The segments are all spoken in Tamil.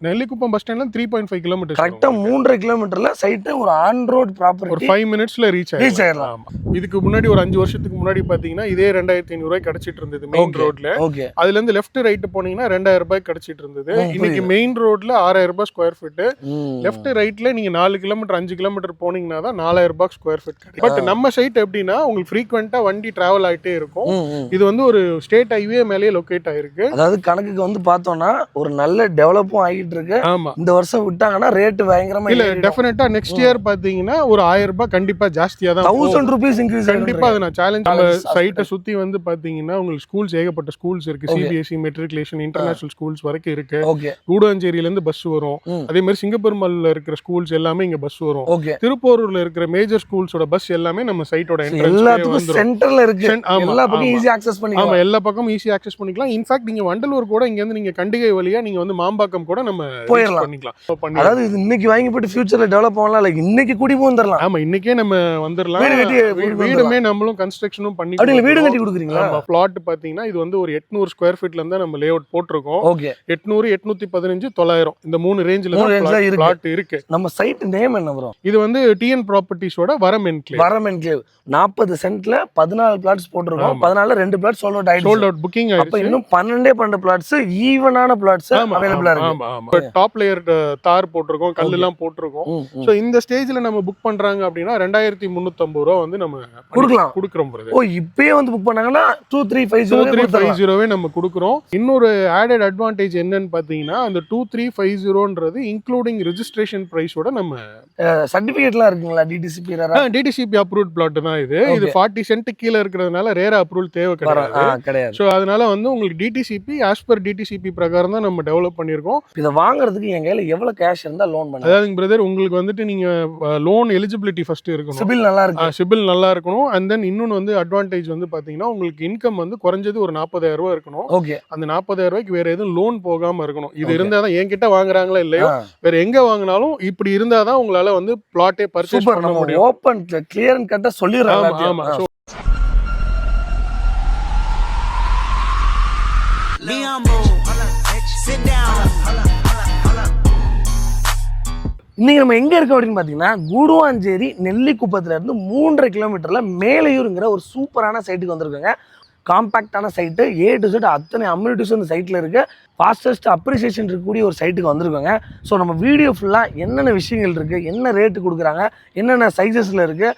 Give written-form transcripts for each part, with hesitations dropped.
நெல்லிக்குப்பம் பஸ் ஸ்டாண்ட்ல 3.5 கிலோமீட்டர். கரெக்டா 3.5 கிலோமீட்டர்ல சைட் ஒரு ஆன் ரோட் ப்ராப்பர்ட்டி. ஒரு 5 மினிட்ஸ்ல ரீச் ஆயிடலாம். இதுக்கு முன்னாடி ஒரு 5 வருஷத்துக்கு முன்னாடி பாத்தீங்கன்னா இதே 2500 ரூபாய் கிடைச்சிட்டு இருந்தது மெயின் ரோட்ல. அதுல இருந்து லெஃப்ட் ரைட் போனீங்கன்னா 2000 ரூபாய் கிடைச்சிட்டு இருந்தது. இன்னைக்கு மெயின் ரோட்ல 6000 ரூபாய் ஸ்கொயர் ஃபீட். லெஃப்ட் ரைட்ல நீங்க 4 கிலோமீட்டர் 5 கிலோமீட்டர் போனீங்கன்னா தான் 4000 ரூபாய் ஸ்கொயர் ஃபீட் கிடைக்கும். பட் நம்ம சைட் எப்படின்னா உங்களுக்கு ஃப்ரீக்வெண்டா வண்டி டிராவல் ஆயிட்டே இருக்கும். இது வந்து ஒரு ஸ்டேட் ஹைவே மேலேயே லொகேட் ஆயிருக்கு. அதாவது கணக்குக்கு வந்து பார்த்தோம்னா ஒரு நல்ல டெவலப்பும் ஆகிட்டு இருக்கு. ஆமா, இந்த வருஷம் விட்டாங்கன்னா ரேட் பயங்கரமா இல்ல டெஃபினட்டா நெக்ஸ்ட் இயர் பாத்தீங்கன்னா ஒரு 1000 ரூபாய் கண்டிப்பா ஜாஸ்தியா தான் 1000 ரூபீஸ் இன்க்ரீஸ் கண்டிப்பா. அது நான் சேலஞ்ச். நம்ம சைட்டை சுத்தி வந்து பாத்தீங்கன்னா உங்களுக்கு ஸ்கூல்ஸ் ஏகப்பட்ட ஸ்கூல்ஸ் இருக்கு. சிபிஎஸ்இ, மெட்ரிகுலேஷன், இன்டர்நேஷனல் ஸ்கூல்ஸ் வரைக்கும் இருக்கு. கூடாஞ்சேரியில இருந்து பஸ் வரும். அதே மாதிரி சிங்கப்பெருமாள்ல இருக்கிற ஸ்கூல்ஸ் எல்லாமே இங்க பஸ் வரும். திருப்பூர்ல இருக்கிற மேஜர் ஸ்கூல்ஸோட பஸ் எல்லாமே நம்ம சைட்டோட எல்லாத்துக்கும் சென்டர்ல இருக்கு. எல்லா பக்கமும் ஈஸியா அக்சஸ் பண்ணிக்கலாம். ஆமா, எல்லா பக்கமும் ஈஸியா அக்சஸ் பண்ணிக்கலாம். இன்ஃபேக்ட் நீங்க வண்டலூர் கூட இங்க இருந்து நீங்க கண்டிகை வழியா நீங்க வந்து மாம்பாக்கம் கூட நம்ம பண்ணிக்கலாம். அதாவது இது இன்னைக்கு வாங்கி போட்டு ஃபியூச்சர்ல டெவலப் பண்ணலாம். லைக் இன்னைக்கு கூடி வந்துடலாம். ஆமா, இன்னைக்கே நம்ம வந்துடலாம். வீடுமே நம்மளும் கன்ஸ்ட்ரக்ஷனும் பண்ணி வீடு கட்டி கொடுக்குறீங்களா? பிளாட் பாத்தீங்கன்னா இது வந்து ஒரு 800 ஸ்கொயர் ஃபீட்ல இருந்தா நம்ம லே அவுட் போட்டிருக்கோம். 800, 815, 900 இந்த 3 ரேஞ்சில பிளாட் இருக்கு. நம்ம சைட் நேம் என்ன வரும்? இது வந்து டிஎன் ப்ராப்பர்ட்டிஸோட வரம் என்க்ளேவ். 40 சென்ட்ல 14 பிளாட்ஸ் போட்டிருக்கோம். 14ல 2 பிளாட் சோல்ட் அவுட் ஆயிடுச்சு. சோல்ட் அவுட் புக்கிங் ஆயிடுச்சு. அப்ப இன்னும் 12 பிளாட்ஸ் ஈவனான பிளாட்ஸ் அவேலபிளா இருக்கு. ஆமா, டாப் லேயர் தார் போட்டிருக்கோம், கல் எல்லாம் போட்டிருக்கோம். சோ இந்த ஸ்டேஜ்ல நம்ம புக் பண்றாங்க அப்படினா 2350 ரூபாய் வந்து நம்ம கொடுக்கிறோம். ஓ, இப்பவே வந்து புக் பண்ணாங்கன்னா 2350 நம்ம கொடுக்கிறோம். இன்னொரு ஆடட் அட்வான்டேஜ் என்னன்னு பாத்தீங்கன்னா அந்த 2350ன்றது இன்க்ளூடிங் ரெஜிஸ்ட்ரேஷன் பிரைஸோட நம்ம சர்டிபிகேட்லாம் இருக்குங்களா? டிடிசிபி அப்ரூவ்ட் பிளாட் தான் இது. 40 சென்ட் கீழ இருக்கிறதுனால ரேரா அப்ரூவல் தேவை கிடையாது. சோ அதனால வந்து உங்களுக்கு டிடிசிபி ஆஸ் பர் டிடிசிபி பிரகாரம் தான் நம்ம டெவலப் பண்ணிருக்கோம். இத வாங்குறதுக்கு எங்க கையில எவ்வளவு கேஷ் இருந்தா லோன் பண்ணலாம்? அதாவது பிரதர் உங்களுக்கு வந்துட்டு நீங்க லோன் எலிஜிபிலிட்டி ஃபர்ஸ்ட் இருக்கணும். சிபில் நல்லா இருக்கணும். சிபில் நல்லா இருக்கணும். அண்ட் தென் இன்னொன்னு வந்து அட்வான்டேஜ் வந்து பாத்தீங்கன்னா உங்களுக்கு இன்கம் வந்து குறைஞ்சது ஒரு 40000 ரூபாய் இருக்கணும். அந்த 40000 ரூபாய்க்கு வேற எதுவும் லோன் போகாம இருக்கணும். இது இருந்தா தான் என்கிட்ட வாங்குறாங்களா இல்லையோ வேற எங்க வாங்கினாலும் இப்படி இருந்தா தான் உங்களால வந்து பிளாட்டே பர்ச்சேஸ் பண்ண முடியும். ஓபன் கிளியர் அண்ட் கட்டா சொல்லிடுறாங்க. ஆமா. இன்னைக்கு நம்ம எங்க இருக்கோம் அப்படின்னு பாத்தீங்கன்னா கூடுவாஞ்சேரி நெல்லிக்குப்பத்துல இருந்து 3.5 கிலோமீட்டர்ல மேலையூருங்கிற ஒரு சூப்பரான சைட்டுக்கு வந்திருக்கோங்க. காம்பாக்டான சைட்டு, A to Z அத்தனை அம்யூனிட்டிஸும் இந்த சைட்டில் இருக்குது. ஃபாஸ்டஸ்ட் அப்ரிசியேஷன் இருக்கக்கூடிய ஒரு சைட்டுக்கு வந்திருக்கோங்க. ஸோ நம்ம வீடியோ ஃபுல்லாக என்னென்ன விஷயங்கள் இருக்குது, என்ன ரேட்டு கொடுக்குறாங்க, என்னென்ன சைஸஸில் இருக்குது,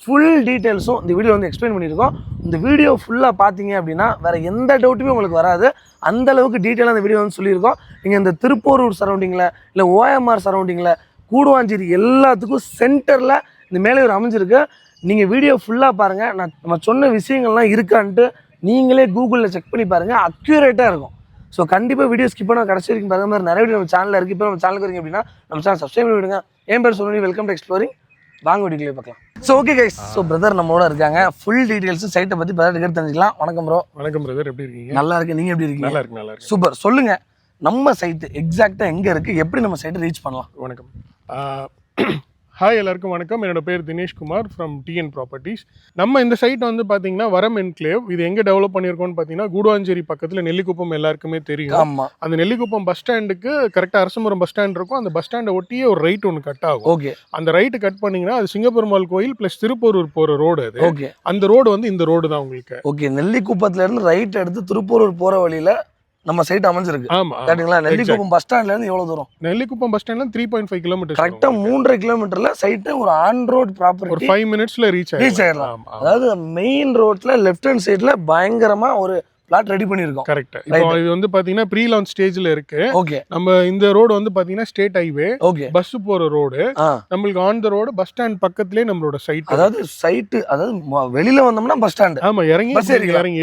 ஃபுல் டீட்டெயில்ஸும் இந்த வீடியோ வந்து எக்ஸ்பிளைன் பண்ணியிருக்கோம். இந்த வீடியோ ஃபுல்லாக பார்த்தீங்க அப்படின்னா வேறு எந்த டவுட்டுமே உங்களுக்கு வராது. அந்தளவுக்கு டீட்டெயிலாக அந்த வீடியோ வந்து சொல்லியிருக்கோம். நீங்கள் இந்த திருப்போரூர் சரௌண்டிங்கில் இல்லை OMR சரௌண்டிங்கில் கூடுவாஞ்சேரி எல்லாத்துக்கும் சென்டரில் இந்த மேலையூர் அமைஞ்சிருக்கு. நீங்கள் வீடியோ ஃபுல்லாக பாருங்கள். நம்ம சொன்ன விஷயங்கள்லாம் இருக்கான்ட்டு நீங்களே கூகுளில் செக் பண்ணி பாருங்கள். அக்யூரேட்டாக இருக்கும். ஸோ கண்டிப்பாக வீடியோ ஸ்கிப் பண்ண கடைசி வரைக்கும் பார்க்குற மாதிரி நிறைய வீடியோ நம்ம சேனலில் இருக்குது. இப்போ நம்ம சேனலுக்கு வரீங்க அப்படின்னா நம்ம சேனல் சப்ஸ்கிரைப் பண்ணி விடுங்க. என் பேர் சொல்லி வெல்கம் டு எக்ஸ்ப்ளோரிங். வாங்க வீடியோக்களே பார்க்கலாம். So okay guys, so brother நம்மளோட இருக்காங்க. ஃபுல் டீட்டெயில்ஸும் சைட்டை பற்றி பிரதர் எடுத்து தெரிஞ்சுக்கலாம். வணக்கம் ப்ரோ. வணக்கம் பிரதர், எப்படி இருக்கீங்க? நல்லா இருக்கு. நீங்கள் எப்படி இருக்கீங்க? நல்லா இருக்கு. சூப்பர். சொல்லுங்கள், நம்ம சைட்டு எக்ஸாக்டாக எங்கே இருக்குது, எப்படி நம்ம சைட்டை ரீச் பண்ணலாம்? வணக்கம். ஹாய் எல்லாருக்கும் வணக்கம். என்னோட பேர் தினேஷ்குமார் ஃப்ரம் டிஎன் ப்ராப்பர்ட்டிஸ். நம்ம இந்த சைட் வந்து பார்த்தீங்கன்னா வரம் என்க்ளேவ். இது எங்கே டெவலப் பண்ணியிருக்கோம்னு பார்த்தீங்கன்னா கூடுவாஞ்சேரி பக்கத்தில் நெல்லிக்குப்பம் எல்லாருக்குமே தெரியும். ஆமாம். அந்த நெல்லிக்குப்பம் பஸ் ஸ்டாண்டுக்கு கரெக்டாக அரசமரம் பஸ் ஸ்டாண்ட் இருக்கும். அந்த பஸ் ஸ்டாண்டை ஒட்டியே ஒரு ரைட் ஒன்று கட் ஆகும். ஓகே. அந்த ரைட்டு கட் பண்ணிங்கன்னா அது சிங்கப்பெருமாள் கோயில் ப்ளஸ் திருப்பூரூர் போகிற ரோடு அது. ஓகே. அந்த ரோடு வந்து இந்த ரோடு தான் உங்களுக்கு. ஓகே. நெல்லிக்குப்பத்துலேருந்து ரைட் எடுத்து திருப்பூரூர் போகிற வழியில் நம்ம சைட் அமைஞ்சிருக்கு. ஆமா, கேட்டிங்களா? நெல்லிக்குப்பம் பஸ் ஸ்டாண்ட்ல இருந்து எவ்வளவு தூரம்? நெல்லிக்குப்பம் பஸ் ஸ்டாண்ட்ல 3.5 கிலோமீட்டர். கரெக்டா 3.5 கிலோமீட்டர்ல சைட் ஒரு ஆன் ரோட் ப்ராப்பர்ட்டி. ஒரு 5 மினிட்ஸ்ல ரீச் ஆயிடலாம். அதாவது மெயின் ரோட்ல லெஃப்ட் ஹேண்ட் சைடுல பயங்கரமா ஒரு பிளாட் ரெடி பண்ணிருக்கோம். கரெக்ட். இப்போ இது வந்து பாத்தீங்கன்னா ப்ரீ லான்ச் ஸ்டேஜ்ல இருக்கு. ஓகே. நம்ம இந்த ரோடு வந்து பாத்தீங்கன்னா ஸ்டேட் ஹைவே. ஓகே. பஸ் போற ரோடு. நமக்கு on the road bus stand பக்கத்துலயே நம்மளோட சைட். அதாவது சைட், அதாவது வெளியில வந்தோம்னா பஸ் ஸ்டாண்ட். ஆமா, இறங்கி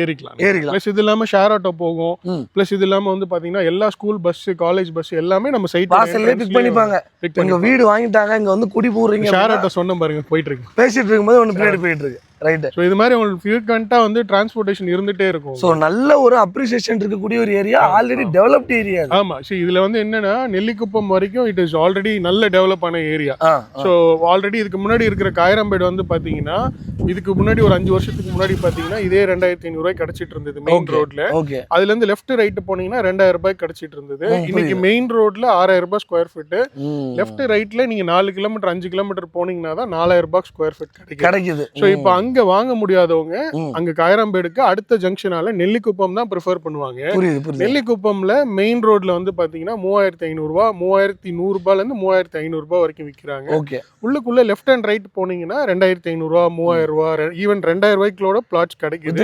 ஏறிக்கலாம். பிளஸ் இது இல்லாம ஷேர் ஆட்டோ போகும். பிளஸ் இது இல்லாம வந்து பாத்தீங்கன்னா எல்லா ஸ்கூல் பஸ், காலேஜ் பஸ் எல்லாமே நம்ம சைட் வாசல்ல பிக் பண்ணிப்பாங்க. உங்க வீடு வாங்கிட்டாங்க, இங்க வந்து குடி போறீங்க. ஷேர் ஆட்டோ சொன்ன பாருங்க போயிட்டு இருக்கு. பேசிட்டு இருக்கும்போது ஒன்னு பின்னாடி போயிட்டு இருக்கு. ரைட். ஸோ இது மாதிரி உங்களுக்கு ஃப்ரீக்வெண்டா வந்து டிரான்ஸ்போர்ட்டேஷன் இருந்துட்டே இருக்கும். ஸோ நல்ல ஒரு அப்ரிசியேஷன் இருக்கக்கூடிய ஒரு ஏரியா, ஆல்ரெடி டெவலப்ட் ஏரியா. ஆமா, சரி இதுல வந்து என்னன்னா நெல்லிக்குப்பம் வரைக்கும் இட் இஸ் ஆல்ரெடி நல்ல டெவலப் ஆன ஏரியா. ஸோ ஆல்ரெடி இதுக்கு முன்னாடி இருக்கிற காயரம்பேடு வந்து பாத்தீங்கன்னா இதுக்கு முன்னாடி ஒரு 5 வருஷத்துக்கு முன்னாடி பாத்தீங்கன்னா இதே 2500 ரூபாய் கிடைச்சிட்டு இருந்தது மெயின் ரோட்ல. அதுல இருந்து லெஃப்ட் ரைட் போனீங்கன்னா 2000 ரூபாய் கிடைச்சிட்டு இருந்தது. இன்னைக்கு மெயின் ரோட்ல 6000 ரூபாய் ஸ்கொயர் ஃபீட், லெஃப்ட் ரைட்ல நீங்க 4 கிலோமீட்டர் 5 கிலோமீட்டர் போனீங்கன்னா தான் 4000 ரூபாய் ஸ்கொயர் ஃபீட் கிடைக்குது. ஸோ இப்போ அங்க வாங்க முடியாதவங்க அங்க காயரம்பேடுக்கு அடுத்த ஜங்ஷனால நெல்லிக்குப்பம் தான் ப்ரிஃபர் பண்ணுவாங்க. நெல்லிக்குப்பம்ல மெயின் ரோட்ல வந்து பாத்தீங்கன்னா 3500 ரூபாய் 3100 ரூபாய்ல இருந்து 3500 ரூபாய் வரைக்கும் விற்கிறாங்க. உள்ளுக்குள்ள லெஃப்ட் அண்ட் ரைட் போனீங்கன்னா 2500 ரூபாய் 3000 ரூபாய் ஈவன் 2000 ரூபாய்க்குள்ள பிளாட்ஸ் கிடைக்குது.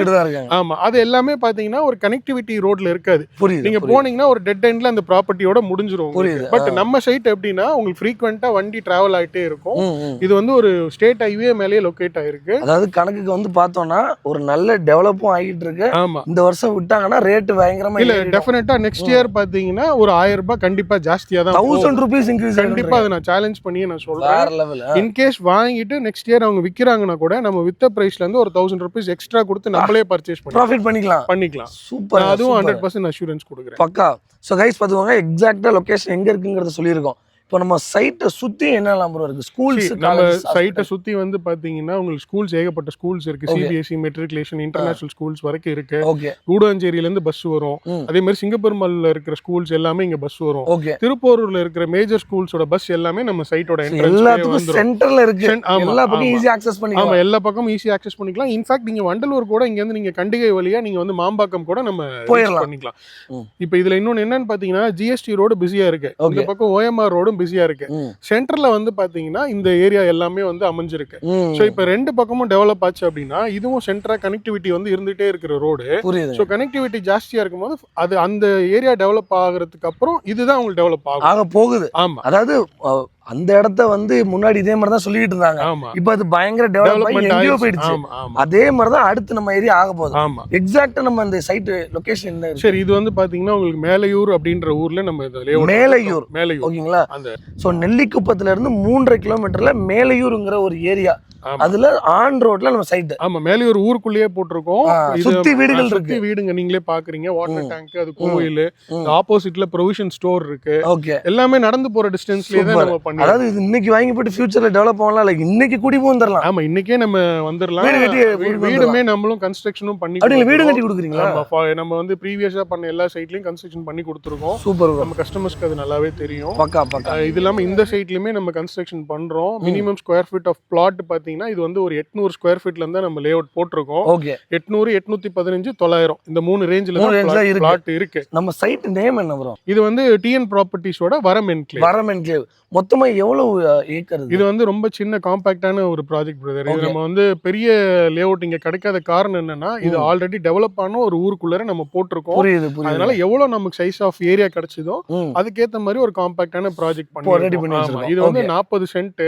ஆமா, அது எல்லாமே பாத்தீங்கன்னா ஒரு கனெக்டிவிட்டி ரோட்ல இருக்காது. நீங்க போனீங்கன்னா ஒரு டெட் எண்ட்ல அந்த ப்ராப்பர்ட்டியோட முடிஞ்சிரும். பட் நம்ம சைட் எப்படின்னா உங்களுக்கு ஃப்ரீக்வெண்டா வண்டி டிராவல் ஆயிட்டே இருக்கும். இது வந்து ஒரு ஸ்டேட் ஹைவே மேலேயே லொகேட் ஆயிருக்கு. அதாவது கணக்குக்கு வந்து பார்த்தோம்னா ஒரு நல்ல டெவலப்பும் ஆகிட்டு இருக்கு. ஆமா, இந்த வருஷம் விட்டாங்கன்னா ரேட் பயங்கரமா இல்ல டெஃபினட்டா நெக்ஸ்ட் இயர் பாத்தீங்கன்னா ஒரு 1000 ரூபாய் கண்டிப்பா ஜாஸ்தியா தான் 1000 ரூபீஸ் இன்க்ரீஸ் கண்டிப்பா. அதை நான் சேலஞ்ச் பண்ணி நான் சொல்றேன். இன்கேஸ் வாங்கிட்டு நெக்ஸ்ட் இயர் அவங்க விக்கிறாங்கன்னா கூட நம்ம வித்த பிரைஸ்ல இருந்து ஒரு 1000 ரூபீஸ் எக்ஸ்ட்ரா கொடுத்து நம்மளே பர்ச்சேஸ் பண்ணி ப்ராஃபிட் பண்ணிக்கலாம். சூப்பர், அதுவும் 100% அஷூரன்ஸ் கொடுக்குறேன். பக்கா. ஸோ கைஸ் பார்த்துக்கோங்க, எக்ஸாக்டா லொகேஷன் எங்க இருக்குங்கிறத சொல்லியிருக்கோம். இப்போ நம்ம சைட்டை சுத்தி என்னெல்லாம் ப்ரோ இருக்கு? ஸ்கூல்ஸ் நம்ம சைட்டை சுத்தி வந்து பாத்தீங்கன்னா உங்களுக்கு ஸ்கூல்ஸ் ஏகப்பட்ட ஸ்கூல்ஸ் இருக்கு. சிபிஎஸ்இ, மெட்ரிகுலேஷன், இன்டர்நேஷனல் ஸ்கூல்ஸ் வரைக்கும் இருக்கு. கூடாஞ்சேரியில இருந்து பஸ் வரும். அதே மாதிரி சிங்கப்பெருமாள்ல இருக்கிற ஸ்கூல்ஸ் எல்லாமே இங்க பஸ் வரும். திருப்பூர்ல இருக்கிற மேஜர் ஸ்கூல்ஸோட பஸ் எல்லாமே நம்ம சைட்டோட எல்லாத்துக்கும் சென்டர்ல இருக்கு. எல்லா பக்கமும் ஈஸி அக்சஸ் பண்ணிக்கலாம். ஆமா, எல்லா பக்கமும் ஈஸி அக்சஸ் பண்ணிக்கலாம். இன்ஃபேக்ட் நீங்க வண்டலூர் கூட இங்க இருந்து நீங்க கண்டிகை வழியா நீங்க வந்து மாம்பாக்கம் கூட நம்ம பண்ணிக்கலாம். இப்போ இதுல இன்னொன்னு என்னன்னு பாத்தீங்கன்னா ஜிஎஸ்டி ரோடு பிஸியா இருக்கு. இந்த பக்கம் ஓஎம்ஆர் ரோடும் பிஸியா இருக்கு. சென்டர்ல வந்து பாத்தீங்கன்னா இந்த ஏரியா எல்லாமே வந்து அமைஞ்சிருக்கு. சோ இப்போ ரெண்டு பக்கமும் டெவலப் ஆச்சு அப்படின்னா இதுவும் சென்டரா கனெக்டிவிட்டி வந்து இருந்துட்டே இருக்கிற ரோடு. சோ கனெக்டிவிட்டி ஜாஸ்தியா இருக்கும்போது அது அந்த ஏரியா டெவலப் ஆகுறதுக்கு அப்புறம் இதுதான் உங்களுக்கு டெவலப் ஆக போகுது. ஆமா, அதாவது அந்த இடத்த வந்து முன்னாடி இதே மாதிரி தான் சொல்லிட்டு இருந்தாங்க. இப்ப அது பயங்கர டெவலப்மெண்ட் எங்கேயோ போயிடுச்சு. அதே மாதிரி தான் அடுத்து நம்ம ஏரியா ஆக போகுது. எக்ஸாக்ட்டா நம்ம அந்த சைட் லொகேஷன் என்ன? சரி, இது வந்து பாத்தீங்கன்னா உங்களுக்கு மேலையூர் அப்படின்ற ஊர்ல நம்ம மேலையூர் ஓகேங்களா. சோ நெல்லிக்குப்பத்துல இருந்து 3.5 கிலோமீட்டர்ல மேலையூர்ங்கிற ஒரு ஏரியா. அதுல ஆன் ரோட்ல நம்ம சைட். ஆமா, மேலையூர் ஊருக்குள்ளேயே போட்டிருக்கோம். சுத்தி வீடுகள் இருக்கு. வீடுங்க நீங்களே பாக்குறீங்க. வாட்டர் டேங்க், அது கோயில், ஆப்போசிட்ல ப்ரொவிஷன் ஸ்டோர் இருக்கு. எல்லாமே நடந்து போற டிஸ்டன்ஸ்லயே தான் நம்ம பண்ணி. அதாவது இது இன்னைக்கு வாங்கி போட்டு ஃபியூச்சர்ல டெவலப் பண்ணலாம். லைக் இன்னைக்கு குடி வந்துடலாம். ஆமா, இன்னைக்கே நம்ம வந்துடலாம். வீடுமே நம்மளும் கன்ஸ்ட்ரக்ஷனும் பண்ணி வீடு கட்டி கொடுக்குறீங்களா? நம்ம வந்து ப்ரீவியஸா பண்ண எல்லா சைட்லயும் கன்ஸ்ட்ரக்ஷன் பண்ணி கொடுத்துருக்கோம். சூப்பர். நம்ம கஸ்டமர்ஸ்க்கு அது நல்லாவே தெரியும். பக்கா பக்கா. இது இல்லாம இந்த சைட்லயுமே நம்ம கன்ஸ்ட்ரக்ஷன் பண்றோம். Minimum square feet of flat பாத்தீங்கன்னா இது வந்து ஒரு 800 ஸ்கொயர் ஃபீட்ல இருந்தா நம்ம லே அவுட் போட்டிருக்கோம். 800, 815, 900 இந்த 3 ரேஞ்சில தான் பிளாட் இருக்கு. நம்ம சைட் நேம் என்ன ப்ரோ? இது வந்து டிஎன் ப்ராப்பர்ட்டிஸோட வரம் என்க்ளேவ். மொத்தமா எவ்வளவு ஏக்கர்? இது வந்து ரொம்ப சின்ன காம்பாக்டான ஒரு ப்ராஜெக்ட் பிரதர். இது நம்ம வந்து பெரிய லே அவுட் இங்க கிடைக்காத காரணம் என்னன்னா இது ஆல்ரெடி டெவலப் ஆன ஒரு ஊருக்குள்ள நம்ம போட்டிருக்கோம். அதனால எவ்வளவு நமக்கு சைஸ் ஆஃப் ஏரியா கிடைச்சதோ அதுக்கேத்த மாதிரி ஒரு காம்பாக்டான ப்ராஜெக்ட் பண்ணி. இது வந்து 40 சென்ட்.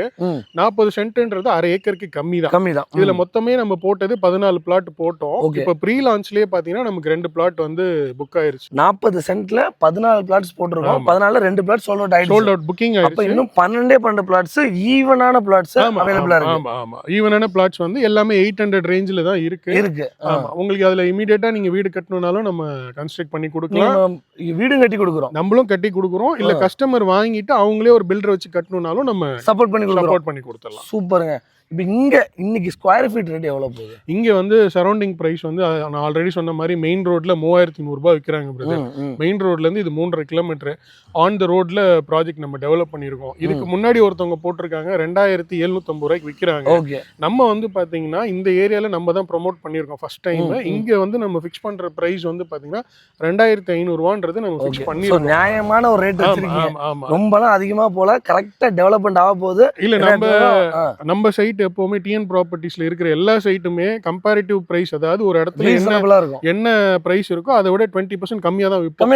40 சென்ட்ன்றது அரை ஏக்கருக்கு கம்மி தான். இதுல மொத்தமே நம்ம போட்டது 14 பிளாட் போட்டோம். இப்ப ப்ரீ லான்ச்லயே பாத்தீங்கன்னா நமக்கு 2 பிளாட் வந்து புக் ஆயிருச்சு. 40 சென்ட்ல 14 பிளாட்ஸ் போட்டிருக்கோம். 14ல 2 பிளாட் சோல்ட் அவுட் புக்கிங் ஆயிருச்சு. இன்னும் 12 பிளாட்ஸ் ஈவனான பிளாட்ஸ் அவேலபிளா இருக்கு. ஆமா ஆமா, ஈவனான பிளாட்ஸ் வந்து எல்லாமே 800 ரேஞ்சில தான் இருக்கு. ஆமா, உங்களுக்கு அதுல இமிடியேட்டா நீங்க வீடு கட்டணும்னாலும் நம்ம கன்ஸ்ட்ரக்ட் பண்ணி கொடுக்கலாம். வீடும் கட்டி கொடுக்குறோம், நம்மளும் கட்டி கொடுக்குறோம். இல்ல கஸ்டமர் வாங்கிட்டு அவங்களே ஒரு பில்டர் வச்சு கட்டணும்னாலும் நம்ம சப்போர்ட் பண்ணி கொடுத்துடலாம். சூப்பருங்க. இப்போ இங்க இன்னைக்கு ஸ்கொயர் ஃபீட் ரேட் எவ்வளவு போகுது? இங்க வந்து சரௌண்டிங் பிரைஸ் வந்து நான் ஆல்ரெடி சொன்ன மாதிரி மெயின் ரோட்ல 3100 ரூபாய் விற்கிறாங்க பிரதர். மெயின் ரோட்ல இருந்து இது 3.5 கிலோமீட்டர் ஆன் த ரோட்ல ப்ராஜெக்ட் நம்ம டெவலப் பண்ணிருக்கோம். இதுக்கு முன்னாடி ஒருத்தவங்க போட்டிருக்காங்க 2750 ரூபாய்க்கு விற்கிறாங்க. நம்ம வந்து பாத்தீங்கன்னா இந்த ஏரியால நம்ம தான் ப்ரோமோட் பண்ணிருக்கோம் ஃபர்ஸ்ட் டைம். இங்க வந்து நம்ம ஃபிக்ஸ் பண்ற பிரைஸ் வந்து பாத்தீங்கன்னா 2500 ரூபான்றது நம்ம ஃபிக்ஸ் பண்ணிருக்கோம். நியாயமான ஒரு ரேட் வச்சிருக்கீங்க. ரொம்பலாம் அதிகமா போல, கரெக்டா டெவலப்மென்ட் ஆக போகுது. இல்ல நம்ம சைட் எப்பவுமே டிஎன் ப்ராப்பர்ட்டிஸ்ல இருக்கிற எல்லா சைட்டுமே கம்பேரிட்டிவ் பிரைஸ், அதாவது ஒரு இடத்துல என்ன பிரைஸ் இருக்கோ அதை விட 20% கம்மியா தான் இருக்கும்.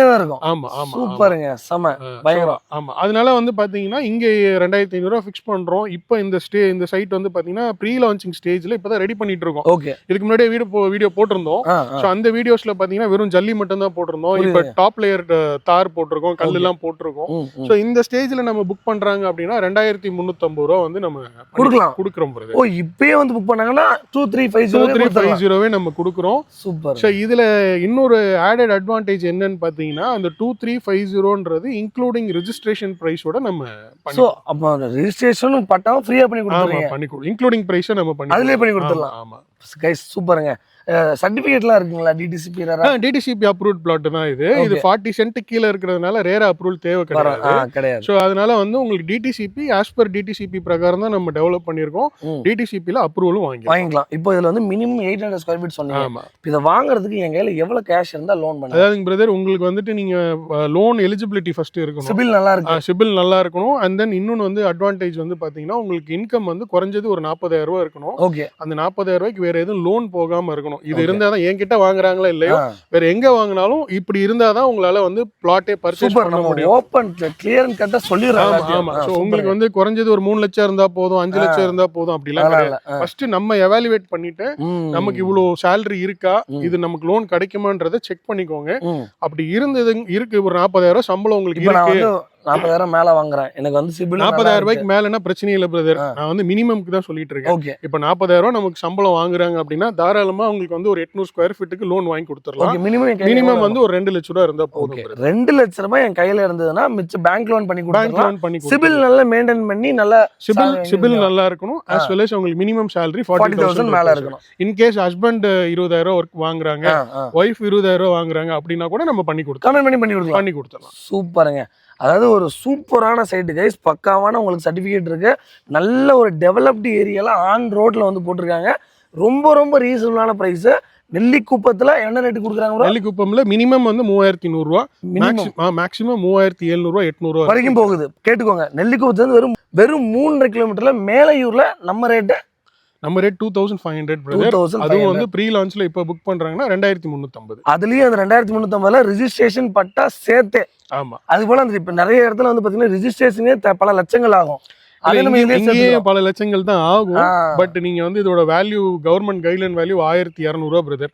ஆமா ஆமா, சூப்பருங்க, செம பயங்கரம். ஆமா, அதனால வந்து பாத்தீங்கன்னா இங்க 2500 ரூபாய் ஃபிக்ஸ் பண்றோம். இப்போ இந்த சைட் வந்து பாத்தீங்கன்னா ப்ரீ லான்ச்சிங் ஸ்டேஜ்ல இப்பதான் ரெடி பண்ணிட்டு இருக்கோம். இதுக்கு முன்னாடியே வீடியோ போட்டிருந்தோம். சோ அந்த வீடியோஸ்ல பாத்தீங்கன்னா வெறும் ஜல்லி மட்டும் தான் போட்டிருந்தோம். இப்ப டாப் லேயர் தார் போட்டிருக்கோம், கல் எல்லாம் போட்டிருக்கோம். சோ இந்த ஸ்டேஜ்ல நம்ம புக் பண்றாங்க அப்படின்னா 2350 ரூபாய் வந்து நம்ம கொடுக்குறோம். கொடுக்குறோம் பிரதர். ஓ இப்பயே வந்து புக் பண்ணாங்கன்னா 2350 நம்ம கொடுக்குறோம். சூப்பர். ஸோ இதுல இன்னொரு ஆடட் அட்வான்டேஜ் என்னன்னு பாத்தீங்கன்னா அந்த 2350ன்றது இன்க்ளூடிங் ரெஜிஸ்ட்ரேஷன் பிரைஸோட நம்ம ஸோ அப்போ ரெஜிஸ்ட்ரேஷனும் பட்டாவும் ஃப்ரீயா பண்ணி கொடுத்துருங்க. பண்ணி கொடுக்கும், இன்க்ளூடிங் பிரைஸை நம்ம பண்ணி அதுலயே பண்ணி கொடுத்துடலாம். ஆமா கைஸ் சூப்பருங்க. சர்டிபிகேட்லாம் இருக்குங்களா டிடிசிபி? டிடிசிபி அப்ரூவ்ட் பிளாட் தான் இது. இது 40 சென்ட் கீழ இருக்கிறதுனால ரேரா அப்ரூவல் தேவை கிடையாது. சோ அதனால வந்து உங்களுக்கு டிடிசிபி ஆஸ் பர் டிடிசிபி பிரகாரம் தான் நம்ம டெவலப் பண்ணிருக்கோம். டிடிசிபில அப்ரூவலும் வாங்கிக்கலாம். இப்போ இதுல வந்து மினிமம் 800 ஸ்கொயர் ஃபீட் சொன்னீங்க. இத வாங்குறதுக்கு என் கையில எவ்வளவு கேஷ் இருந்தா லோன் பண்ணலாம்? அதாவது பிரதர் உங்களுக்கு வந்துட்டு நீங்க லோன் எலிஜிபிலிட்டி ஃபர்ஸ்ட் இருக்கணும். சிபில் நல்லா இருக்கு. சிபில் நல்லா இருக்கணும். அண்ட் தென் இன்னொன்னு வந்து அட்வான்டேஜ் வந்து பாத்தீங்கன்னா உங்களுக்கு இன்கம் வந்து குறைஞ்சது ஒரு 40,000 ரூபாய் இருக்கணும். ஓகே. அந்த 40,000 ரூபாய்க்கு வேற எதுவும் லோன் போகாம இருக்கணும். இது இருந்தா தான் என்கிட்ட வாங்குறாங்களா இல்லையோ வேற எங்க வாங்கினாலும் இப்படி இருந்தா தான் உங்களால வந்து பிளாட்டே பர்ச்சேஸ் பண்ண முடியும். ஓபன் கிளியர் அண்ட் கட்டா சொல்லிடுறாங்க. ஆமா. சோ உங்களுக்கு வந்து குறைஞ்சது ஒரு 3 லட்சம் இருந்தா போதும், 5 லட்சம் இருந்தா போதும் அப்படிலாம் கிடையாது. ஃபர்ஸ்ட் நம்ம எவாலுவேட் பண்ணிட்டு நமக்கு இவ்வளவு salary இருக்கா, இது நமக்கு லோன் கிடைக்குமான்றதை செக் பண்ணிக்கோங்க. அப்படி இருந்தது இருக்கு ஒரு 40,000 சம்பளம் உங்களுக்கு இருக்கு, 40,000 மேல வாங்குறேன், எனக்கு வந்து சிபில் 40,000 ரூபாய்க்கு மேலனா பிரச்சனை இல்ல பிரதர். நான் வந்து மினிமம்க்கு தான் சொல்லிட்டு இருக்கேன். இப்ப 40,000 நமக்கு சம்பளம் வாங்குறாங்க அப்படின்னா தாராளமா உங்களுக்கு வந்து ஒரு 800 ஸ்கொயர் ஃபீட்டுக்கு லோன் வாங்கி கொடுத்துடலாம். மினிமம் வந்து ஒரு 2 லட்சம் ரூபாய் இருந்தா போதும். 2 லட்சம் ரூபாய் என் கையில இருந்ததுன்னா மிச்ச பேங்க் லோன் பண்ணி கொடுத்துடலாம். சிபில் நல்லா மெயின்டைன் பண்ணி நல்லா சிபில் நல்லா இருக்கணும். as well as உங்களுக்கு மினிமம் salary 40,000 மேல இருக்கணும். இன் கேஸ் ஹஸ்பண்ட் 20,000 ஒர்க் வாங்குறாங்க, வைஃப் 20,000 வாங்குறாங்க அப்படின்னா கூட நம்ம பண்ணி கொடுத்துடலாம். சூப்பருங்க. அதாவது ஒரு சூப்பரான சைட்டு கைஸ், பக்காவான உங்களுக்கு சர்டிஃபிகேட் இருக்கு, நல்ல ஒரு டெவலப்டு ஏரியால ஆன் ரோட்ல வந்து போட்டிருக்காங்க. ரொம்ப ரொம்ப ரீசனபிளான பிரைஸ். நெல்லிக்குப்பத்துல என்ன ரேட் கொடுக்குறாங்க? நெல்லிக்குப்பம்ல மினிமம் வந்து 3,200 ரூபாய், மேக்ஸிமம் 3,700 ரூபாய் 800 ரூபாய் வரைக்கும் போகுது. கேட்டுக்கோங்க, நெல்லிக்குப்பத்துல இருந்து வெறும் 3.5 கிலோமீட்டர்ல மேலையூர்ல நம்ம ரேட் 2500 பிரதர். அதுவும் வந்து ப்ரீ லான்ச்ல இப்ப புக் பண்றாங்கன்னா 2350. அதுலயும் அந்த 2350ல ரெஜிஸ்ட்ரேஷன் பட்டா சேர்த்தே. ஆமா. அது போல இப்ப நிறைய இடத்துல வந்து பாத்தீங்கன்னா ரெஜிஸ்ட்ரேஷனே பல லட்சங்கள் ஆகும். பல லட்சங்கள் தான் ஆகும். பட் நீங்க வந்து இதோட வேல்யூ கவர்மெண்ட் கைட்லைன் வேல்யூ 1,200 ரூபாய் பிரதர்.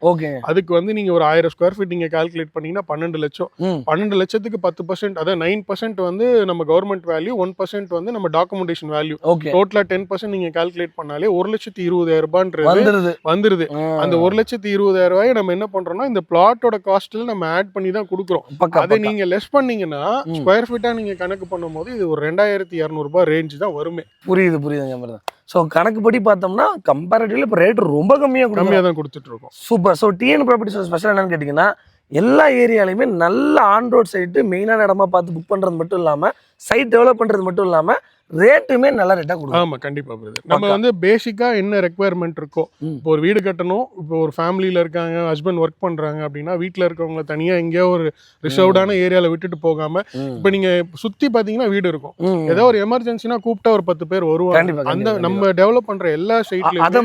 அதுக்கு வந்து நீங்க ஒரு 1000 ஸ்கொயர் ஃபீட் நீங்க கால்குலேட் பண்ணீங்கன்னா 12 லட்சம். 12 லட்சத்துக்கு 10%, அதாவது 9% வந்து நம்ம கவர்மெண்ட் வேல்யூ, 1% வந்து நம்ம டாக்குமெண்டேஷன் வேல்யூ. டோட்டலா 10% நீங்க கால்குலேட் பண்ணாலே 1,20,000 ரூபான்றது வந்துருது. அந்த 1,20,000 ரூபாயை நம்ம என்ன பண்றோம்னா இந்த பிளாட்டோட காஸ்ட்ல நம்ம ஆட் பண்ணி தான் கொடுக்குறோம். அதை நீங்க லெஸ் பண்ணீங்கன்னா ஸ்கொயர் ஃபீட்டா நீங்க கணக்கு பண்ணும்போது இது ஒரு 2,200 ரூபாய் ரேஞ்ச் தான் வருமே. புரியுதுங்க. ஸோ கணக்குப்படி பார்த்தோம்னா கம்பேரிட்டிவ்ல இப்போ ரேட் ரொம்ப கம்மியாக தான் கொடுத்துட்டு இருக்கோம். Super. So TN properties special என்னன்னு கேட்டிங்கன்னா எல்லா ஏரியாலையுமே நல்ல ஆன் ரோட் சைட்டு மெயினான இடமா பார்த்து புக் பண்ணுறது மட்டும் இல்லாமல் சைட் டெவலப் பண்ணுறது மட்டும் இல்லாமல் ரேட்டுமே நல்ல ரேட்டா கொடுக்கும். ஆமா, கண்டிப்பா பிரதர். நம்ம வந்து பேசிக்கா என்ன ரெக்வயர்மெண்ட் இருக்கோ, இப்போ ஒரு வீடு கட்டணும், இப்போ ஒரு ஃபேமிலியில இருக்காங்க, ஹஸ்பண்ட் ஒர்க் பண்றாங்க அப்படின்னா வீட்டுல இருக்கவங்க தனியா எங்கேயோ ஒரு ரிசர்வ்டான ஏரியால விட்டுட்டு போகாம, இப்ப நீங்க சுத்தி பாத்தீங்கன்னா வீடு இருக்கும், ஏதோ ஒரு எமர்ஜென்சினா கூப்பிட்டா ஒரு 10 பேர் வருவாங்க. அந்த நம்ம டெவலப் பண்ற எல்லா சைட்லயும் அதை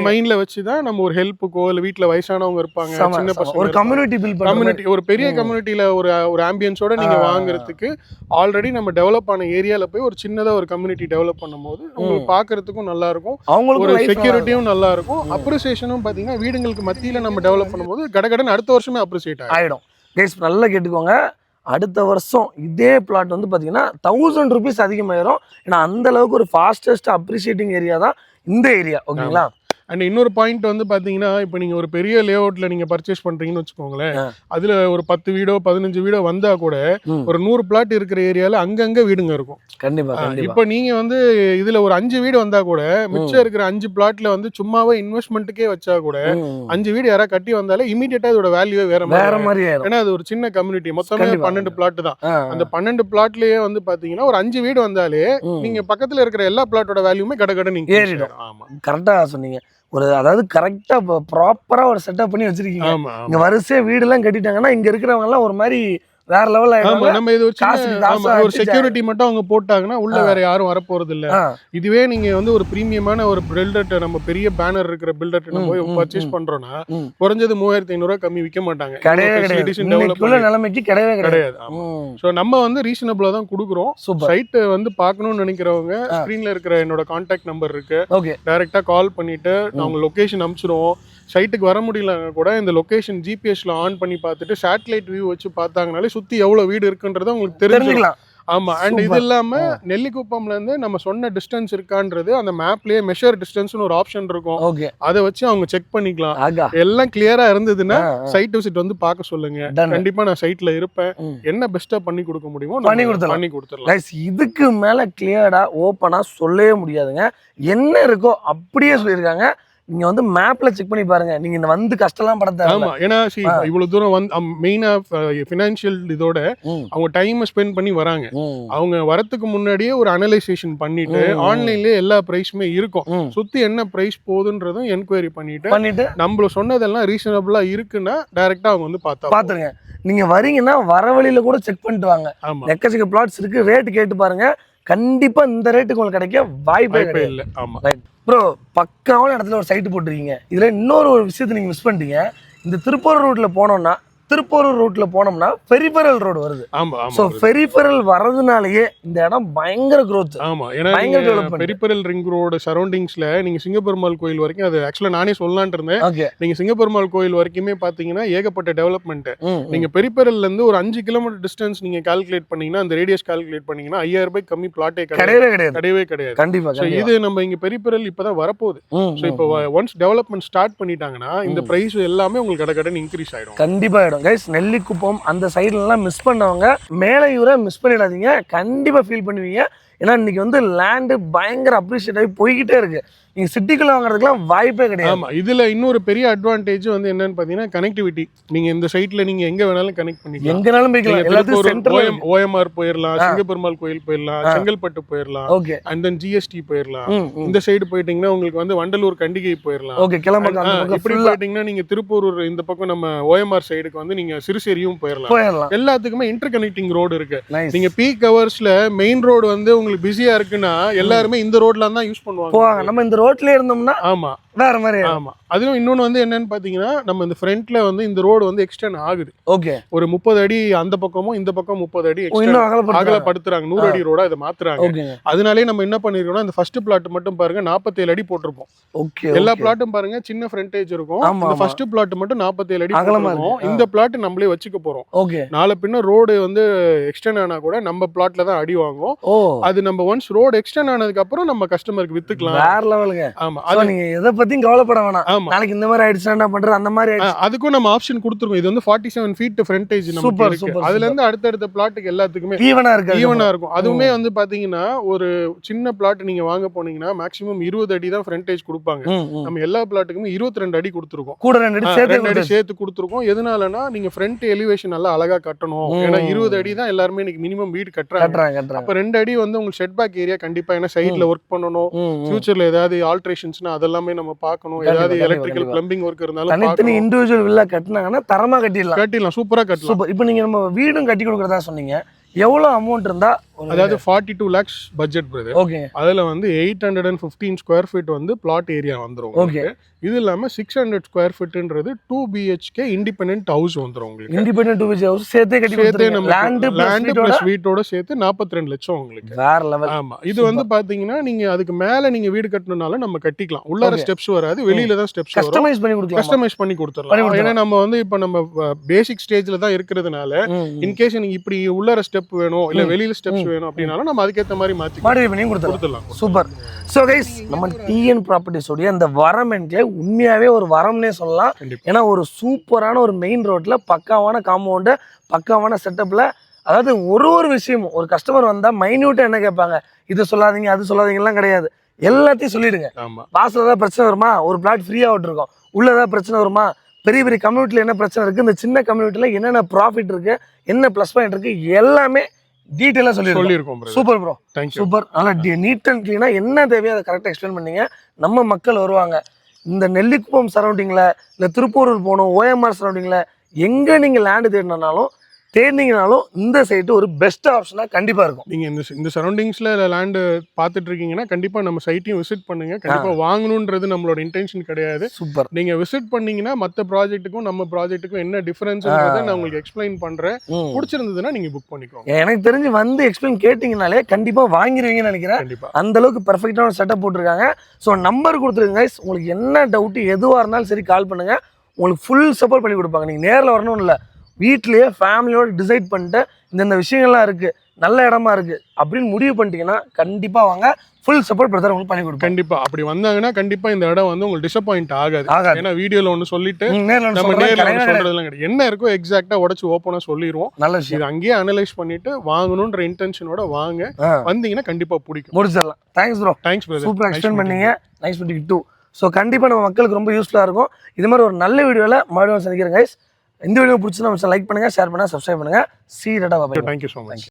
மைண்ட்ல வச்சுதான் நம்ம ஒரு ஹெல்ப்புக்கோ இல்ல வீட்டுல வயசானவங்க இருப்பாங்க, சின்ன பசங்க, ஒரு கம்யூனிட்டி ஒரு பெரிய கம்யூனிட்டியில ஒரு ஆம்பியன்ஸோட நீங்க வாங்குறதுக்கு ஆல்ரெடி நம்ம டெவலப் ஆன ஏரியால போய் ஒரு சின்னதா ஒரு கம்யூனிட்டி டெவலப் பண்ணும்போது உங்களுக்கு பாக்குறதுக்கும் நல்லா இருக்கும், ஒரு செக்யூரிட்டியும் நல்லா இருக்கும், அப்ரிசியேஷனும் பாத்தீங்கன்னா வீடுங்களுக்கு மத்தியில நம்ம டெவலப் பண்ணும்போது கடகடன் அடுத்த வருஷமே அப்ரிசியேட் ஆயிடும். கைஸ் நல்லா கேட்டுக்கோங்க, அடுத்த வருஷம் இதே பிளாட் வந்து பாத்தீங்கன்னா 1000 ரூபீஸ் அதிகமாயிரும். ஏன்னா அந்த அளவுக்கு ஒரு ஃபாஸ்டஸ்ட் அப்ரிசியேட்டிங் ஏரியா தான் இந்த ஏரியா. ஓகேங்களா. அண்ட் இன்னொரு பாயிண்ட் வந்து பாத்தீங்கன்னா இப்போ நீங்க ஒரு பெரிய லே அவுட்ல நீங்க பர்ச்சேஸ் பண்றீங்கன்னு வச்சுக்கோங்களேன், அதுல ஒரு 10 வீடோ 15 வீடோ வந்தா கூட ஒரு 100 பிளாட் இருக்கிற ஏரியால அங்கங்க வீடுங்க இருக்கும். கண்டிப்பா. இப்போ நீங்க வந்து இதுல ஒரு 5 வீடு வந்தா கூட மிச்சம் இருக்கிற 5 பிளாட்ல வந்து சும்மாவே இன்வெஸ்ட்மெண்ட்டுக்கே வச்சா கூட 5 வீடு யாராவது கட்டி வந்தாலே இமீடியட்டா இதோட வேல்யூ வேற மாதிரி. ஏன்னா அது ஒரு சின்ன கம்யூனிட்டி, மொத்தமே 12 பிளாட் தான். அந்த 12 பிளாட்லயே வந்து பாத்தீங்கன்னா ஒரு 5 வீடு வந்தாலே நீங்க பக்கத்துல இருக்கிற எல்லா பிளாட்டோட வேல்யூமே கடகடன் நீங்க ஏறிடும். ஆமா, கரெக்டா சொன்னீங்க. ஒரு அதாவது கரெக்டா ப்ராப்பரா ஒரு செட்டப் பண்ணி வச்சிருக்கீங்க. இங்க வரிசையா வீடு எல்லாம் கட்டிட்டாங்கன்னா இங்க இருக்கிறவங்க எல்லாம் ஒரு மாதிரி வேற லெவல்ல நம்ம இது ஒரு செக்யூரிட்டி மட்டும் அவங்க போட்டாங்கன்னா உள்ள வேற யாரும் வர போறது இல்ல. இதுவே நீங்க வந்து ஒரு பிரீமியமான ஒரு பில்டர்ட்ட, நம்ம பெரிய பேனர் இருக்கிற பில்டர்ட்ட நம்ம போய் பர்ச்சேஸ் பண்றோம்னா குறைஞ்சது 3,500 ரூபாய் கம்மி விற்க மாட்டாங்க. நிலைமைக்கு கிடையாது. சோ நம்ம வந்து ரீசனபிளா தான் கொடுக்குறோம். சைட் வந்து பார்க்கணும்னு நினைக்கிறவங்க ஸ்கிரீன்ல இருக்கிற என்னோட கான்டாக்ட் நம்பர் இருக்கு, டைரக்டா கால் பண்ணிட்டு நான் உங்க லொகேஷன் அனுப்பிச்சிடுவோம். சைட்டுக்கு வர முடியலங்க கூட இந்த லொகேஷன் ஜிபிஎஸ்ல ஆன் பண்ணி பார்த்துட்டு சேட்டலைட் வியூ வச்சு பார்த்தாங்கனாலே சுத்தி எவ்வளவு வீடு இருக்குன்றத உங்களுக்கு தெரிஞ்சுக்கலாம். ஆமா. அண்ட் இது இல்லாம நெல்லிக்குப்பம்ல இருந்து நம்ம சொன்ன டிஸ்டன்ஸ் இருக்கான்றது அந்த மேப்லயே மெஷர் டிஸ்டன்ஸ்னு ஒரு ஆப்ஷன் இருக்கும். ஓகே, அதை வச்சு அவங்க செக் பண்ணிக்கலாம். ஆகா, எல்லாம் கிளியரா இருந்ததுன்னா சைட் விசிட் வந்து பார்க்க சொல்லுங்க. Done. கண்டிப்பா நான் சைட்ல இருப்பேன். என்ன பெஸ்டா பண்ணி கொடுக்க முடியுமோ பண்ணி கொடுத்துடலாம். பண்ணி கொடுத்துடலாம். கைஸ் இதுக்கு மேல கிளியரா ஓப்பனா சொல்லவே முடியாதுங்க. என்ன இருக்கோ அப்படியே சொல்லியிருக்காங்க. நீங்க வந்து மேப்ல செக் பண்ணி பாருங்க. நீங்க வந்து கஷ்டம்லாம் பட தேவையில்ல. ஆமா. ஏன்னா இவ்வளவு தூரம் வந்து மெயினா ஃபினான்ஷியல் இதோட அவங்க டைம் ஸ்பெண்ட் பண்ணி வராங்க. அவங்க வரதுக்கு முன்னாடியே ஒரு அனலைசேஷன் பண்ணிட்டு ஆன்லைன்லயே எல்லா பிரைஸுமே இருக்கும். சுத்தி என்ன பிரைஸ் போகுதுன்றதும் என்கொயரி பண்ணிட்டு நம்மள சொன்னதெல்லாம் ரீசனபிளா இருக்குன்னா டைரக்டா அவங்க வந்து பாத்துருங்க. நீங்க வரீங்கன்னா வர வழியில கூட செக் பண்ணிட்டு வாங்க. ஆமா. எக்கச்சக்க பிளாட்ஸ் இருக்கு. ரேட் கேட்டு பாருங்க. கண்டிப்பா இந்த ரேட்டுக்கு உங்களுக்கு கிடைக்க வாய்ப்பே இல்ல. ஆமா ப்ரோ, பக்காவான இடத்துல ஒரு சைட்டு போட்டுருக்கீங்க. இதுல இன்னொரு விஷயத்தை நீங்க மிஸ் பண்ணிட்டீங்க. இந்த திருப்பூர் ரூட்ல போனோம்னா பெரிஃபரல் ரோடு வருது. ஆமா. சோ பெரிஃபரல் வரதுனாலயே இந்த இடம் பயங்கர growth. ஆமா. ஏன்னா பெரிஃபரல் ரிங் ரோடு சரௌண்டிங்ஸ்ல நீங்க சிங்கப்பெருமாள் கோயில் வரைக்கும், அது ஆக்சுவலா நானே சொல்லலாம்னு இருந்தேன். நீங்க சிங்கப்பெருமாள் கோயில் வரைக்குமே பாத்தீங்கன்னா ஏகப்பட்ட டெவலப்மெண்ட். நீங்க பெரிஃபரல்ல இருந்து ஒரு 5 கிலோமீட்டர் டிஸ்டன்ஸ் நீங்க கால்குலேட் பண்ணீங்கன்னா, அந்த ரேடியஸ் கால்குலேட் பண்ணீங்கன்னா 5000 ரூபாய் கம்மி பிளாட்டே கிடையவே கிடையாது. கண்டிப்பா. இது நம்ம இங்க பெரிஃபரல் இப்பதான் வரப்போகுது. சோ இப்போ ஒன்ஸ் டெவலப்மெண்ட் ஸ்டார்ட் பண்ணிட்டாங்கன்னா இந்த பிரைஸ் எல்லாமே உங்களுக்கு கடகடன்னு இன்க்ரீஸ் ஆயிடும். கண்டிப்பா ஆயிடும். கைஸ் நெல்லிக்குப்பம் அந்த சைடுலாம் மிஸ் பண்ணவங்க மேலையூரை மிஸ் பண்ணிடாதீங்க. கண்டிப்பா ஃபீல் பண்ணுவீங்க. ஏன்னா இன்னைக்கு வந்து லேண்டு பயங்கர அப்ரிஷியேட் ஆகி போய்கிட்டே இருக்கு. நீங்க சிட்டிக்குள்ள வாங்குறதுக்குலாம் வாய்ப்பே கிடையாது. ஆமா. இதுல இன்னொரு பெரிய அட்வான்டேஜ் வந்து என்னன்னு பாத்தீங்கன்னா கனெக்டிவிட்டி. நீங்க இந்த சைட்ல நீங்க எங்க வேணாலும் கனெக்ட் பண்ணிக்கலாம். எங்கனாலும் போய்க்கலாம். எல்லாத்துக்கும் சென்டர்ல ஓஎம்ஆர் போயிரலாம், சிங்கப்பெருமாள் கோயில் போயிரலாம், செங்கல்பட்டு போயிரலாம். ஓகே. அண்ட் தென் ஜிஎஸ்டி போயிரலாம். இந்த சைடு போயிட்டீங்கன்னா உங்களுக்கு வந்து வண்டலூர் கண்டிகை போயிரலாம். ஓகே. கிளம்புங்க. இப்படி போயிட்டீங்கன்னா நீங்க திருப்பூர் இந்த பக்கம் நம்ம ஓஎம்ஆர் சைடுக்கு வந்து நீங்க சிறுசேரியும் போயிரலாம். எல்லாத்துக்குமே இன்டர் கனெக்டிங் ரோடு இருக்கு. நீங்க பீக் ஹவர்ஸ்ல மெயின் ரோடு வந்து உங்களுக்கு பிஸியா இருக்குன்னா எல்லாருமே இந்த ரோட்ல தான் யூஸ் பண்ணுவாங்க. நம்ம இந்த ரோட்ல இருந்தோம்னா ஆமா வேற மாதிரி. ஆமா. அதுவும் இன்னொன்னு வந்து என்னன்னு பாத்தீங்கன்னா நம்ம இந்த ஃப்ரண்ட்ல வந்து இந்த ரோடு வந்து எக்ஸ்டெண்ட் ஆகுது. ஓகே. ஒரு 30 அடி அந்த பக்கமும் இந்த பக்கம் 30 அடி அகலப்படுத்துறாங்க. 100 அடி ரோடா இதை மாத்துறாங்க. அதனாலே நம்ம என்ன பண்ணிருக்கோம்னா இந்த ஃபர்ஸ்ட் பிளாட் மட்டும் பாருங்க 47 அடி போட்டிருப்போம். ஓகே. எல்லா பிளாட்டும் பாருங்க சின்ன ஃப்ரண்டேஜ் இருக்கும். இந்த ஃபர்ஸ்ட் பிளாட் மட்டும் 47 அடி போட்டிருக்கோம். இந்த பிளாட் நம்மளே வச்சுக்க போறோம். ஓகே. நாளை பின்ன ரோடு வந்து எக்ஸ்டெண்ட் ஆனா கூட நம்ம பிளாட்ல தான் அடி வாங்குவோம். அது நம்ம ஒன்ஸ் ரோடு எக்ஸ்டெண்ட் ஆனதுக்கு அப்புறம் நம்ம கஸ்டமருக்கு வித்துக்கலாம். வேற லெவலுங்க. ஆமா. அது நீங்க எதை பத்தியும் கவலைப்பட வேணாம். நாளைக்கு இந்த மாதிரி ஆயிடுச்சுனா என்ன பண்றது, அந்த மாதிரி அதுக்கும் நம்ம ஆப்ஷன் கொடுத்துருக்கோம். இது வந்து 47 ஃபீட் ஃப்ரண்டேஜ் நமக்கு இருக்கு. அதுல இருந்து அடுத்த பிளாட்டுக்கு எல்லாத்துக்குமே ஈவனா இருக்கும். அதுவுமே வந்து பாத்தீங்கன்னா ஒரு சின்ன பிளாட் நீங்க வாங்க போனீங்கன்னா மேக்ஸிமம் 20 அடி தான் ஃப்ரண்டேஜ் கொடுப்பாங்க. நம்ம எல்லா பிளாட்டுக்குமே 22 அடி கொடுத்துருக்கோம். கூட 2 அடி சேர்த்து கொடுத்துருக்கோம். எதனாலனா நீங்க ஃப்ரண்ட் எலிவேஷன் நல்லா அழகா கட்டணும். ஏன்னா 20 அடி தான் எல்லாருமே இன்னைக்கு மினிமம் வீடு கட்டுறாங்க. அப்ப 2 அடி வந்து உங்களுக்கு செட் பேக் ஏரியா கண்டிப்பா, ஏன்னா சைட்ல ஒர்க் பண்ணணும். ஃபியூச்சர்ல ஏதாவது ஆல்ட்ரேஷன்ஸ்னா அதெல்லாமே நம்ம பார்க்கணும். ஏதாவது எலக்ட்ரிக்கல் பிளம்பிங் ஒர்க் இருந்தாலும் தனித்தனி இண்டிவிஜுவல் வில்லா கட்டினாங்கன்னா தரமா கட்டிடலாம். சூப்பரா கட்டலாம். இப்போ நீங்க நம்ம வீடும் கட்டி கொடுக்கறதா சொன்னீங்க. எவ்வளவு அமௌண்ட் இருந்தா? அதாவது 42 lakhs பட்ஜெட் பிரதர். ஓகே. அதுல வந்து 815 ஸ்கொயர் ஃபீட் வந்து பிளாட் ஏரியா வந்துரும். ஓகே. இது இல்லாம 600 ஸ்கொயர் ஃபீட்ன்றது 2 BHK இண்டிபெண்டன்ட் ஹவுஸ் வந்துரும் உங்களுக்கு. இண்டிபெண்டன்ட் 2 BHK ஹவுஸ் சேர்த்தே கட்டி கொடுத்துருங்க. லேண்ட் பிளஸ் வீட்டோட சேர்த்து 42 லட்சம் உங்களுக்கு. வேற லெவல். ஆமா. இது வந்து பாத்தீங்கன்னா நீங்க அதுக்கு மேல நீங்க வீடு கட்டணும்னால நம்ம கட்டிக்கலாம். உள்ளார ஸ்டெப்ஸ் வராது, வெளியில தான் ஸ்டெப்ஸ் வரும். கஸ்டமைஸ் பண்ணி கொடுத்துறலாம். ஏன்னா நம்ம வந்து இப்ப நம்ம பேசிக் ஸ்டேஜ்ல தான் இருக்கிறதுனால இன்கேஸ் நீங்க இப்படி உள்ளார ஸ்டெப் வேணும் இல்ல வெளியில ஸ்டெப்ஸ் வேணும் அப்படினாலும் நம்ம அதுக்கேத்த மாதிரி மாத்தி பண்ணி கொடுத்துறலாம். சூப்பர். சோ கைஸ், நம்ம டிஎன் ப்ராப்பர்ட்டிஸ் உடைய அந்த வரமென்ட்ல உண்மையாவே ஒரு வரம்னே சொல்லலாம். ஏன்னா ஒரு சூப்பரான ஒரு மெயின் ரோட்ல பக்காவான காம்பவுண்ட், பக்காவான செட்டப்ல, அதாவது ஒரு விஷயமும் ஒரு கஸ்டமர் வந்தா மைன்யூட்டா என்ன கேட்பாங்க, இது சொல்லாதீங்க அது சொல்லாதீங்கலாம் கிடையாது. எல்லாத்தையும் சொல்லிடுங்க. வாசல் ஏதாவது பிரச்சனை வருமா, ஒரு பிளாட் ஃப்ரீயா விட்டுருக்கோம், உள்ள ஏதாவது பிரச்சனை வருமா, பெரிய பெரிய கம்யூனிட்டியில் என்ன பிரச்சனை இருக்குது, இந்த சின்ன கம்யூனிட்டியில் என்னென்ன ப்ராஃபிட் இருக்குது, என்ன ப்ளஸ் பாயிண்ட் இருக்குது, எல்லாமே டீட்டெயிலாக சொல்லியிருக்கோம். Super bro, super. நல்லா நீட் அண்ட் க்ளீனாக என்ன தேவையோ அதை கரெக்டாக எக்ஸ்பிளைன் பண்ணீங்க. நம்ம மக்கள் வருவாங்க. இந்த நெல்லிக்குப்பம் சரௌண்டிங்கில் இல்லை திருப்பூரூர் போகணும், ஓஎம்ஆர் சரௌண்டிங்கில் எங்கே நீங்கள் லேண்டு தேடினீங்கனாலும் இந்த சைட்டு ஒரு பெஸ்ட் ஆப்ஷனாக கண்டிப்பாக இருக்கும். நீங்கள் இந்த சரௌண்டிங்ஸில் லேண்டு பார்த்துட்டு இருக்கீங்கன்னா கண்டிப்பாக நம்ம சைட்டையும் விசிட் பண்ணுங்க. கண்டிப்பாக வாங்கணுன்றது நம்மளோட இன்டென்ஷன் கிடையாது. சூப்பர். நீங்கள் விசிட் பண்ணீங்கன்னா மற்ற ப்ராஜெக்ட்டுக்கும் நம்ம ப்ராஜெக்ட்டுக்கும் என்ன டிஃபரன்ஸ்ன்றதை நான் உங்களுக்கு எக்ஸ்பிளைன் பண்ணுறேன். பிடிச்சிருந்ததுன்னா நீங்கள் புக் பண்ணிக்கோங்க. எனக்கு தெரிஞ்சு வந்து எக்ஸ்பிளைன் கேட்டிங்கனாலே கண்டிப்பாக வாங்கிடுவீங்கன்னு நினைக்கிறேன். கண்டிப்பாக அந்த அளவுக்கு பெர்ஃபெக்டான செட்டப் போட்டிருக்காங்க. ஸோ நம்பர் கொடுத்துருங்க கைஸ். உங்களுக்கு என்ன டவுட்டு எதுவாக இருந்தாலும் சரி கால் பண்ணுங்கள். உங்களுக்கு ஃபுல் சப்போர்ட் பண்ணி கொடுப்பாங்க. நீங்கள் நேரில் வரணும்னு இல்லை, வீட்லேயே ஃபேமிலியோடு டிசைட் பண்ணிட்டு இந்த விஷயங்கள்லாம் இருக்கு, நல்ல இடமா இருக்கு அப்படின்னு முடிவு பண்ணிட்டீங்கன்னா கண்டிப்பா வாங்க. ஃபுல் சப்போர்ட் பிரதர் உங்களுக்கு பண்ணி கொடுப்போம். கண்டிப்பா அப்படி வந்தாங்கன்னா கண்டிப்பா இந்த இடம் வந்து உங்களுக்கு டிசப்பாயிண்ட் ஆகாது. ஏன்னா வீடியோல ஒன்று சொல்லிட்டு நம்ம நேர்ல சொல்றதுலாம் கிடையாது. என்ன இருக்கோ எக்ஸாக்டா உடச்சு ஓப்பனா சொல்லிடுவோம். நல்ல விஷயம். இது அங்கேயே அனலைஸ் பண்ணிட்டு வாங்கணும்ன்ற இன்டென்ஷனோட வாங்க. வந்தீங்கன்னா கண்டிப்பா பிடிக்கும். முடிச்சிடலாம். Thanks bro. Thanks brother. சூப்பரா எக்ஸ்பிளைன் பண்ணீங்க. Nice meeting to. ஸோ கண்டிப்பாக நம்ம மக்களுக்கு ரொம்ப யூஸ்ஃபுல்லாக இருக்கும். இது மாதிரி ஒரு நல்ல வீடியோவில் மறுபடியும் சந்திக்கிறேன் கைஸ். இந்த வீடியோ பிடிச்சி நம்ம லைக் பண்ணுங்கள், ஷேர் பண்ணுங்கள், சப்ஸ்கிரைப் பண்ணுங்கள். See you later. Bye. Thank you so much.